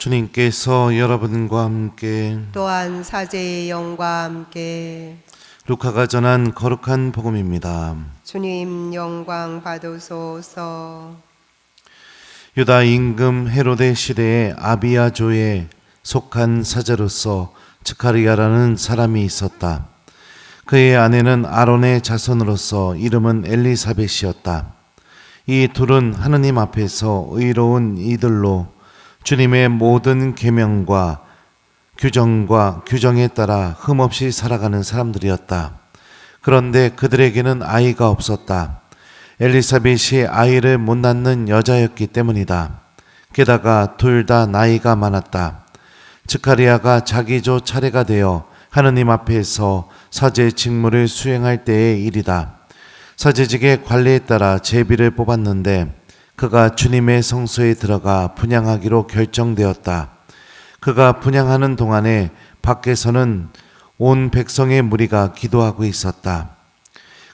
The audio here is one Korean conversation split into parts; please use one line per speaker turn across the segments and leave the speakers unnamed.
주님께서 여러분과 함께
또한 사제의 영과 함께
루카가 전한 거룩한 복음입니다.
주님 영광 받으소서.
유다 임금 헤로데 시대의 아비야조에 속한 사제로서 즈카리아라는 사람이 있었다. 그의 아내는 아론의 자손으로서 이름은 엘리사벳이었다. 이 둘은 하느님 앞에서 의로운 이들로 주님의 모든 계명과 규정에 따라 흠없이 살아가는 사람들이었다. 그런데 그들에게는 아이가 없었다. 엘리사벳이 아이를 못 낳는 여자였기 때문이다. 게다가 둘 다 나이가 많았다. 즈카리아가 자기조 차례가 되어 하느님 앞에서 사제 직무를 수행할 때의 일이다. 사제직의 관례에 따라 제비를 뽑았는데 그가 주님의 성소에 들어가 분향하기로 결정되었다. 그가 분향하는 동안에 밖에서는 온 백성의 무리가 기도하고 있었다.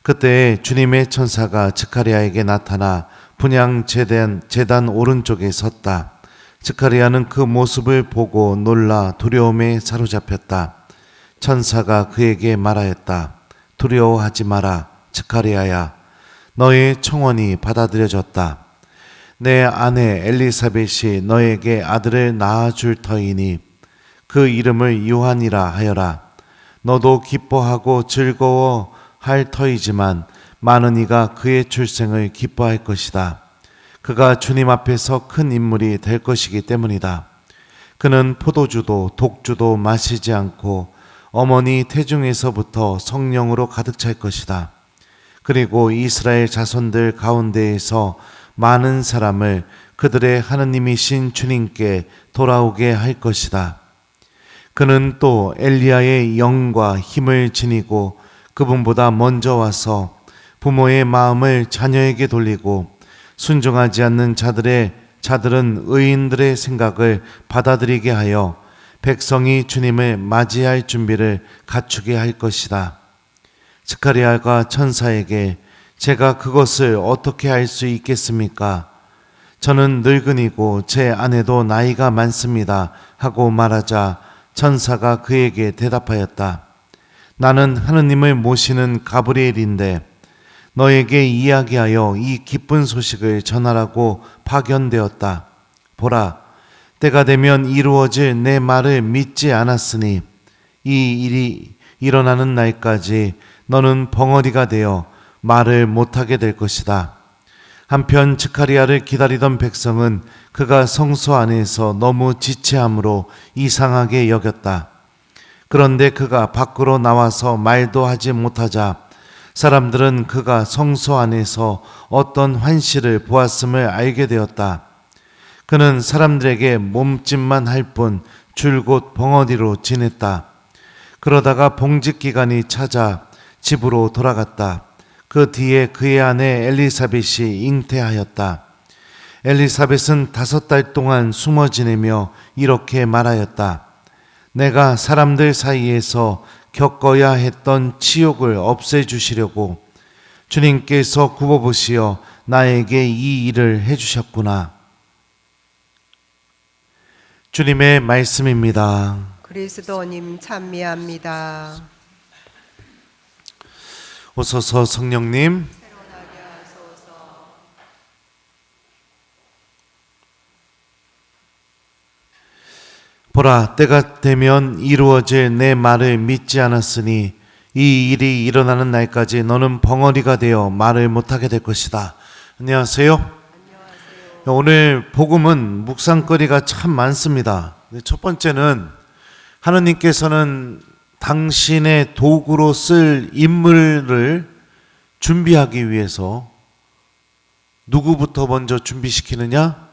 그때 주님의 천사가 즈카리아에게 나타나 분향 제단 오른쪽에 섰다. 즈카리아는 그 모습을 보고 놀라 두려움에 사로잡혔다. 천사가 그에게 말하였다. 두려워하지 마라. 즈카리아야, 너의 청원이 받아들여졌다. 내 아내 엘리사벳이 너에게 아들을 낳아줄 터이니 그 이름을 요한이라 하여라. 너도 기뻐하고 즐거워할 터이지만 많은 이가 그의 출생을 기뻐할 것이다. 그가 주님 앞에서 큰 인물이 될 것이기 때문이다. 그는 포도주도 독주도 마시지 않고 어머니 태중에서부터 성령으로 가득 찰 것이다. 그리고 이스라엘 자손들 가운데에서 많은 사람을 그들의 하느님이신 주님께 돌아오게 할 것이다. 그는 또 엘리야의 영과 힘을 지니고 그분보다 먼저 와서 부모의 마음을 자녀에게 돌리고 순종하지 않는 자들은 의인들의 생각을 받아들이게 하여 백성이 주님을 맞이할 준비를 갖추게 할 것이다. 즈카리아가 천사에게 제가 그것을 어떻게 할 수 있겠습니까? 저는 늙은이고 제 아내도 나이가 많습니다. 하고 말하자 천사가 그에게 대답하였다. 나는 하느님을 모시는 가브리엘인데 너에게 이야기하여 이 기쁜 소식을 전하라고 파견되었다. 보라, 때가 되면 이루어질 내 말을 믿지 않았으니 이 일이 일어나는 날까지 너는 벙어리가 되어 말을 못하게 될 것이다. 한편 즈카리아를 기다리던 백성은 그가 성소 안에서 너무 지체함으로 이상하게 여겼다. 그런데 그가 밖으로 나와서 말도 하지 못하자 사람들은 그가 성소 안에서 어떤 환시를 보았음을 알게 되었다. 그는 사람들에게 몸짓만 할 뿐 줄곧 벙어리로 지냈다. 그러다가 봉직 기간이 찾아 집으로 돌아갔다. 그 뒤에 그의 아내 엘리사벳이 잉태하였다. 엘리사벳은 5달 동안 숨어 지내며 이렇게 말하였다. 내가 사람들 사이에서 겪어야 했던 치욕을 없애주시려고 주님께서 굽어보시어 나에게 이 일을 해주셨구나. 주님의 말씀입니다.
그리스도님 찬미합니다.
오소서 성령님. 보라, 때가 되면 이루어질 내 말을 믿지 않았으니 이 일이 일어나는 날까지 너는 벙어리가 되어 말을 못하게 될 것이다. 안녕하세요. 오늘 복음은 묵상거리가 참 많습니다. 첫 번째는 하느님께서는 당신의 도구로 쓸 인물을 준비하기 위해서 누구부터 먼저 준비시키느냐?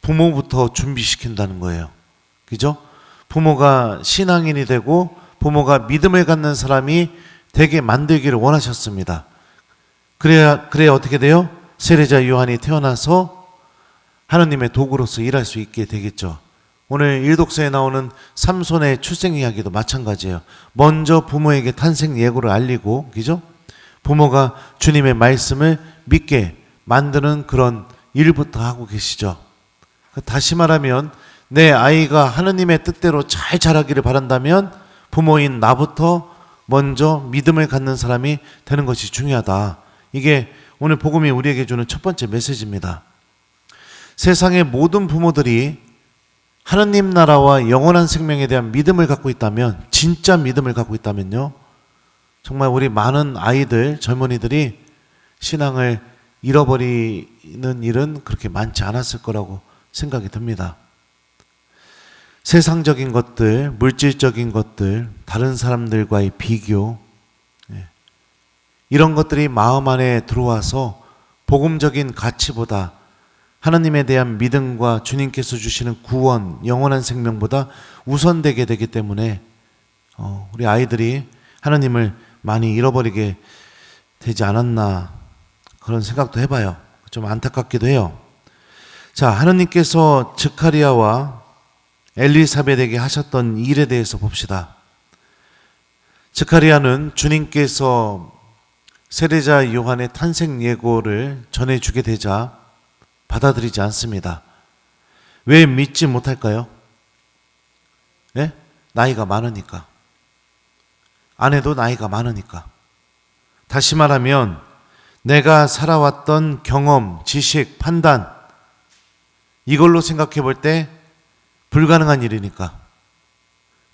부모부터 준비시킨다는 거예요. 그죠? 부모가 신앙인이 되고 부모가 믿음을 갖는 사람이 되게 만들기를 원하셨습니다. 그래야 어떻게 돼요? 세례자 요한이 태어나서 하느님의 도구로서 일할 수 있게 되겠죠. 오늘 일독서에 나오는 삼손의 출생 이야기도 마찬가지예요. 먼저 부모에게 탄생 예고를 알리고, 그죠? 부모가 주님의 말씀을 믿게 만드는 그런 일부터 하고 계시죠. 다시 말하면 내 아이가 하느님의 뜻대로 잘 자라기를 바란다면 부모인 나부터 먼저 믿음을 갖는 사람이 되는 것이 중요하다. 이게 오늘 복음이 우리에게 주는 첫 번째 메시지입니다. 세상의 모든 부모들이 하느님 나라와 영원한 생명에 대한 믿음을 갖고 있다면, 진짜 믿음을 갖고 있다면요, 정말 우리 많은 아이들, 젊은이들이 신앙을 잃어버리는 일은 그렇게 많지 않았을 거라고 생각이 듭니다. 세상적인 것들, 물질적인 것들, 다른 사람들과의 비교, 이런 것들이 마음 안에 들어와서 복음적인 가치보다 하나님에 대한 믿음과 주님께서 주시는 구원, 영원한 생명보다 우선되게 되기 때문에 우리 아이들이 하나님을 많이 잃어버리게 되지 않았나, 그런 생각도 해봐요. 좀 안타깝기도 해요. 자, 하나님께서 스가랴와 엘리사벳에게 하셨던 일에 대해서 봅시다. 스가랴는 주님께서 세례자 요한의 탄생 예고를 전해주게 되자 받아들이지 않습니다. 왜 믿지 못할까요? 네? 나이가 많으니까. 아내도 나이가 많으니까. 다시 말하면 내가 살아왔던 경험, 지식, 판단, 이걸로 생각해 볼 때 불가능한 일이니까.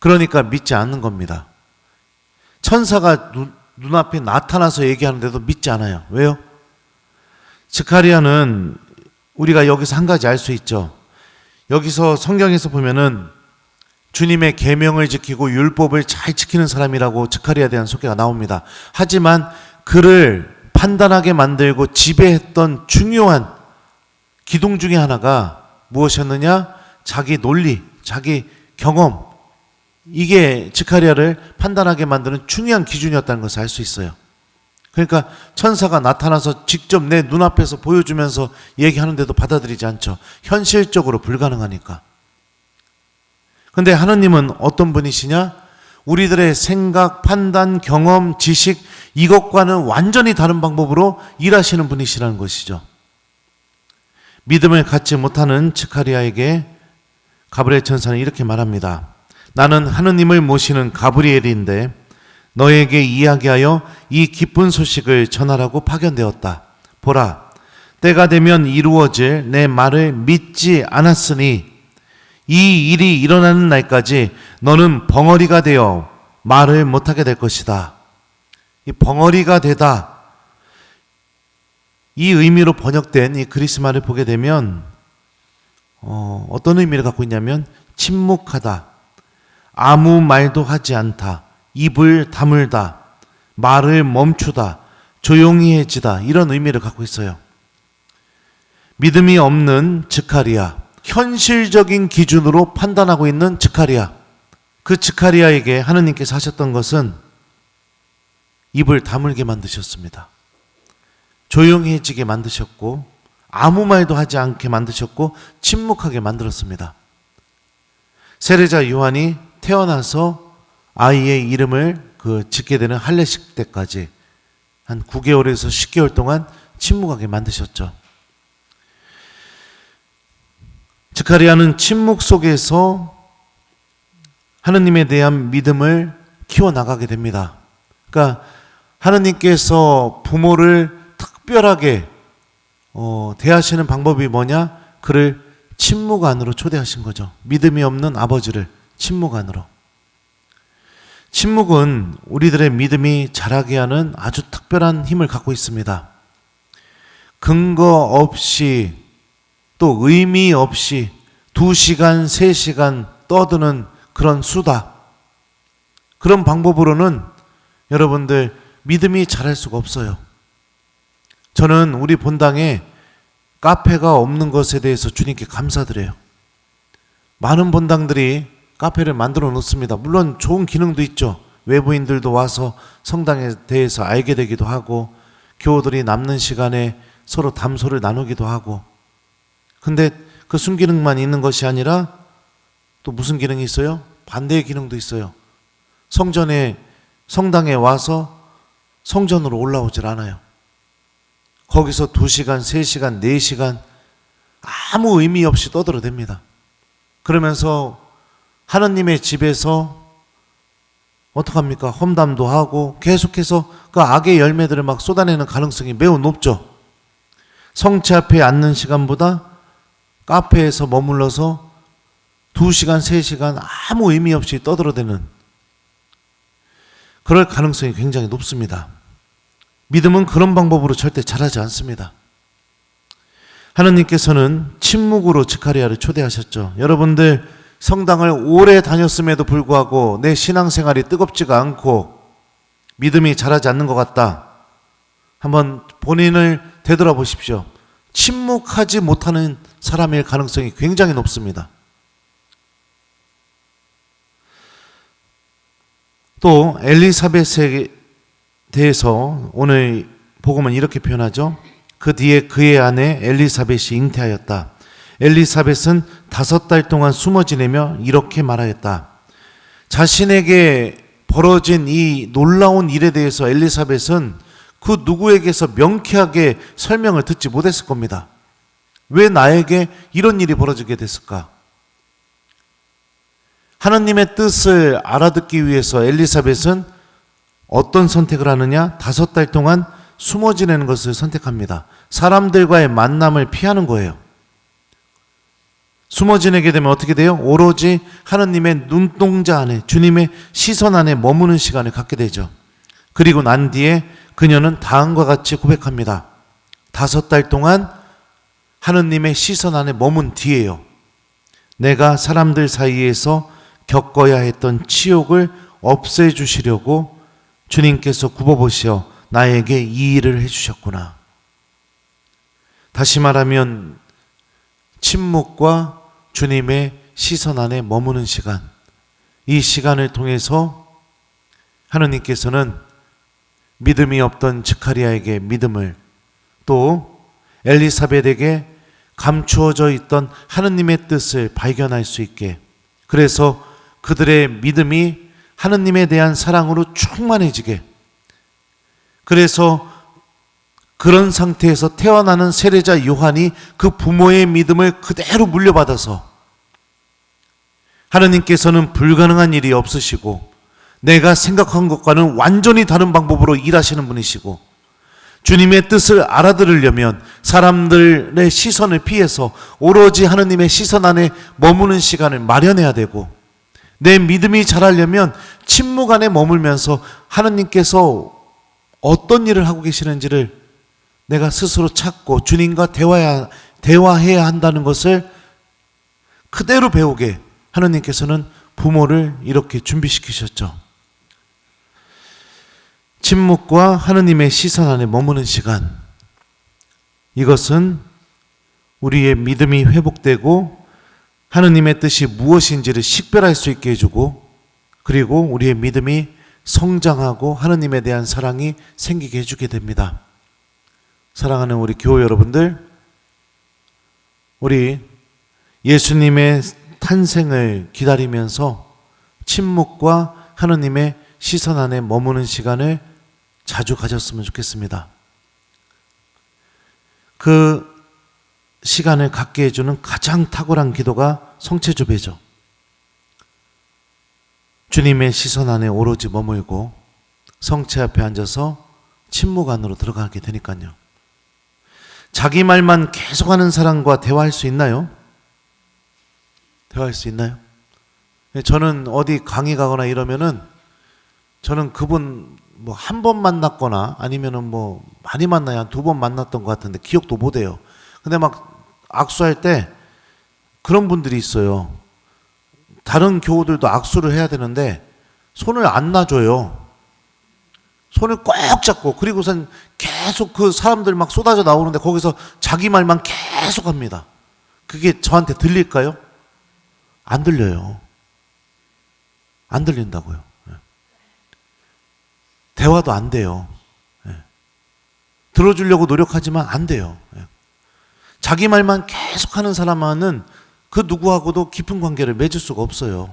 그러니까 믿지 않는 겁니다. 천사가 눈앞에 나타나서 얘기하는데도 믿지 않아요. 왜요? 스가랴는 우리가 여기서 한 가지 알 수 있죠. 여기서 성경에서 보면은 주님의 계명을 지키고 율법을 잘 지키는 사람이라고 스가랴에 대한 소개가 나옵니다. 하지만 그를 판단하게 만들고 지배했던 중요한 기둥 중에 하나가 무엇이었느냐? 자기 논리, 자기 경험, 이게 스가랴를 판단하게 만드는 중요한 기준이었다는 것을 알 수 있어요. 그러니까 천사가 나타나서 직접 내 눈앞에서 보여주면서 얘기하는데도 받아들이지 않죠. 현실적으로 불가능하니까. 근데 하느님은 어떤 분이시냐? 우리들의 생각, 판단, 경험, 지식, 이것과는 완전히 다른 방법으로 일하시는 분이시라는 것이죠. 믿음을 갖지 못하는 스가랴에게 가브리엘 천사는 이렇게 말합니다. 나는 하느님을 모시는 가브리엘인데 너에게 이야기하여 이 기쁜 소식을 전하라고 파견되었다. 보라, 때가 되면 이루어질 내 말을 믿지 않았으니 이 일이 일어나는 날까지 너는 벙어리가 되어 말을 못하게 될 것이다. 이 벙어리가 되다, 이 의미로 번역된 이 그리스말을 보게 되면 어떤 의미를 갖고 있냐면 침묵하다, 아무 말도 하지 않다, 입을 다물다, 말을 멈추다, 조용히 해지다, 이런 의미를 갖고 있어요. 믿음이 없는 스가랴, 현실적인 기준으로 판단하고 있는 스가랴, 그 스가랴에게 하느님께서 하셨던 것은 입을 다물게 만드셨습니다. 조용히 해지게 만드셨고 아무 말도 하지 않게 만드셨고 침묵하게 만들었습니다. 세례자 요한이 태어나서 아이의 이름을 짓게 되는 할례식 때까지 한 9개월에서 10개월 동안 침묵하게 만드셨죠. 스가랴는 침묵 속에서 하느님에 대한 믿음을 키워나가게 됩니다. 그러니까 하느님께서 부모를 특별하게 대하시는 방법이 뭐냐? 그를 침묵 안으로 초대하신 거죠. 믿음이 없는 아버지를 침묵 안으로. 침묵은 우리들의 믿음이 자라게 하는 아주 특별한 힘을 갖고 있습니다. 근거 없이 또 의미 없이 2시간, 3시간 떠드는 그런 수다, 그런 방법으로는 여러분들 믿음이 자랄 수가 없어요. 저는 우리 본당에 카페가 없는 것에 대해서 주님께 감사드려요. 많은 본당들이 카페를 만들어 놓습니다. 물론 좋은 기능도 있죠. 외부인들도 와서 성당에 대해서 알게 되기도 하고 교우들이 남는 시간에 서로 담소를 나누기도 하고. 근데 그 순기능만 있는 것이 아니라 또 무슨 기능이 있어요? 반대의 기능도 있어요. 성당에 와서 성전으로 올라오질 않아요. 거기서 2시간, 3시간, 4시간 아무 의미 없이 떠들어댑니다. 그러면서 하느님의 집에서 어떡합니까? 험담도 하고 계속해서 그 악의 열매들을 막 쏟아내는 가능성이 매우 높죠. 성체 앞에 앉는 시간보다 카페에서 머물러서 2시간, 3시간 아무 의미 없이 떠들어대는 그럴 가능성이 굉장히 높습니다. 믿음은 그런 방법으로 절대 자라지 않습니다. 하느님께서는 침묵으로 스가랴를 초대하셨죠. 여러분들 성당을 오래 다녔음에도 불구하고 내 신앙생활이 뜨겁지가 않고 믿음이 자라지 않는 것 같다. 한번 본인을 되돌아보십시오. 침묵하지 못하는 사람일 가능성이 굉장히 높습니다. 또 엘리사벳에 대해서 오늘 복음은 이렇게 표현하죠. 그 뒤에 그의 아내 엘리사벳이 잉태하였다. 엘리사벳은 5달 동안 숨어 지내며 이렇게 말하였다. 자신에게 벌어진 이 놀라운 일에 대해서 엘리사벳은 그 누구에게서 명쾌하게 설명을 듣지 못했을 겁니다. 왜 나에게 이런 일이 벌어지게 됐을까? 하나님의 뜻을 알아듣기 위해서 엘리사벳은 어떤 선택을 하느냐? 5달 동안 숨어 지내는 것을 선택합니다. 사람들과의 만남을 피하는 거예요. 숨어 지내게 되면 어떻게 돼요? 오로지 하나님의 눈동자 안에, 주님의 시선 안에 머무는 시간을 갖게 되죠. 그리고 난 뒤에 그녀는 다음과 같이 고백합니다. 5달 동안 하나님의 시선 안에 머문 뒤에요. 내가 사람들 사이에서 겪어야 했던 치욕을 없애주시려고 주님께서 굽어보시어 나에게 이 일을 해주셨구나. 다시 말하면 침묵과 주님의 시선 안에 머무는 시간, 이 시간을 통해서 하느님께서는 믿음이 없던 스가랴에게 믿음을, 또 엘리사벳에게 감추어져 있던 하느님의 뜻을 발견할 수 있게, 그래서 그들의 믿음이 하느님에 대한 사랑으로 충만해지게, 그래서 그런 상태에서 태어나는 세례자 요한이 그 부모의 믿음을 그대로 물려받아서 하느님께서는 불가능한 일이 없으시고 내가 생각한 것과는 완전히 다른 방법으로 일하시는 분이시고, 주님의 뜻을 알아들으려면 사람들의 시선을 피해서 오로지 하느님의 시선 안에 머무는 시간을 마련해야 되고, 내 믿음이 자라려면 침묵 안에 머물면서 하느님께서 어떤 일을 하고 계시는지를 내가 스스로 찾고 주님과 대화해야 한다는 것을 그대로 배우게 하느님께서는 부모를 이렇게 준비시키셨죠. 침묵과 하느님의 시선 안에 머무는 시간, 이것은 우리의 믿음이 회복되고 하느님의 뜻이 무엇인지를 식별할 수 있게 해주고, 그리고 우리의 믿음이 성장하고 하느님에 대한 사랑이 생기게 해주게 됩니다. 사랑하는 우리 교회 여러분들, 우리 예수님의 탄생을 기다리면서 침묵과 하느님의 시선 안에 머무는 시간을 자주 가졌으면 좋겠습니다. 그 시간을 갖게 해주는 가장 탁월한 기도가 성체조배죠. 주님의 시선 안에 오로지 머물고 성체 앞에 앉아서 침묵 안으로 들어가게 되니까요. 자기 말만 계속하는 사람과 대화할 수 있나요? 대화할 수 있나요? 저는 어디 강의 가거나 이러면은 저는 그분 뭐 한 번 만났거나 아니면은 뭐 많이 만나야 한 2번 만났던 것 같은데 기억도 못 해요. 근데 막 악수할 때 그런 분들이 있어요. 다른 교우들도 악수를 해야 되는데 손을 안 놔줘요. 손을 꼭 잡고, 그리고선 계속 그 사람들 막 쏟아져 나오는데 거기서 자기 말만 계속 합니다. 그게 저한테 들릴까요? 안 들려요. 안 들린다고요. 대화도 안 돼요. 들어주려고 노력하지만 안 돼요. 자기 말만 계속 하는 사람은 그 누구하고도 깊은 관계를 맺을 수가 없어요.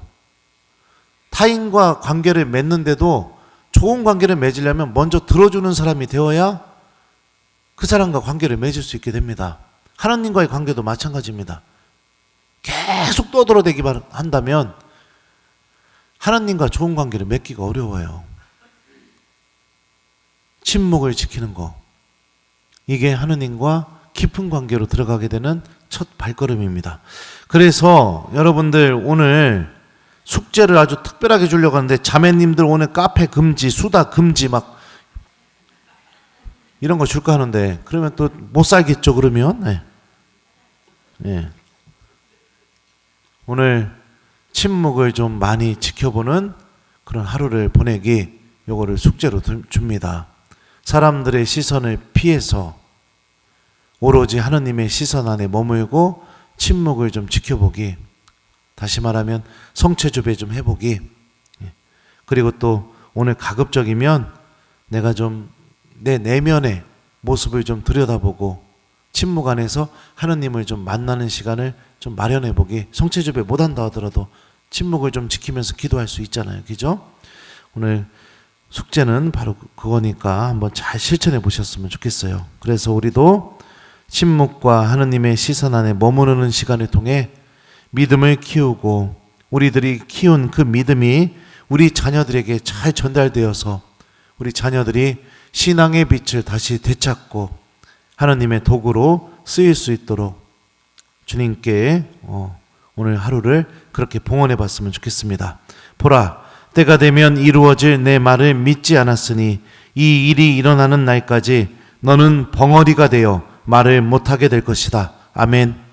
타인과 관계를 맺는데도 좋은 관계를 맺으려면 먼저 들어주는 사람이 되어야 그 사람과 관계를 맺을 수 있게 됩니다. 하나님과의 관계도 마찬가지입니다. 계속 떠들어대기만 한다면 하나님과 좋은 관계를 맺기가 어려워요. 침묵을 지키는 거, 이게 하느님과 깊은 관계로 들어가게 되는 첫 발걸음입니다. 그래서 여러분들 오늘 숙제를 아주 특별하게 주려고 하는데, 자매님들 오늘 카페 금지, 수다 금지 막 이런 거 줄까 하는데, 그러면 또 못 살겠죠. 그러면 오늘 침묵을 좀 많이 지켜보는 그런 하루를 보내기, 요거를 숙제로 줍니다. 사람들의 시선을 피해서 오로지 하느님의 시선 안에 머물고 침묵을 좀 지켜보기, 다시 말하면 성체주배 좀 해보기. 그리고 또 오늘 가급적이면 내가 좀 내 내면의 모습을 좀 들여다보고 침묵 안에서 하느님을 좀 만나는 시간을 좀 마련해보기. 성체주배 못한다 하더라도 침묵을 좀 지키면서 기도할 수 있잖아요. 그죠? 오늘 숙제는 바로 그거니까 한번 잘 실천해 보셨으면 좋겠어요. 그래서 우리도 침묵과 하느님의 시선 안에 머무르는 시간을 통해 믿음을 키우고, 우리들이 키운 그 믿음이 우리 자녀들에게 잘 전달되어서 우리 자녀들이 신앙의 빛을 다시 되찾고 하느님의 도구로 쓰일 수 있도록 주님께 오늘 하루를 그렇게 봉헌해 봤으면 좋겠습니다. 보라, 때가 되면 이루어질 내 말을 믿지 않았으니 이 일이 일어나는 날까지 너는 벙어리가 되어 말을 못하게 될 것이다. 아멘.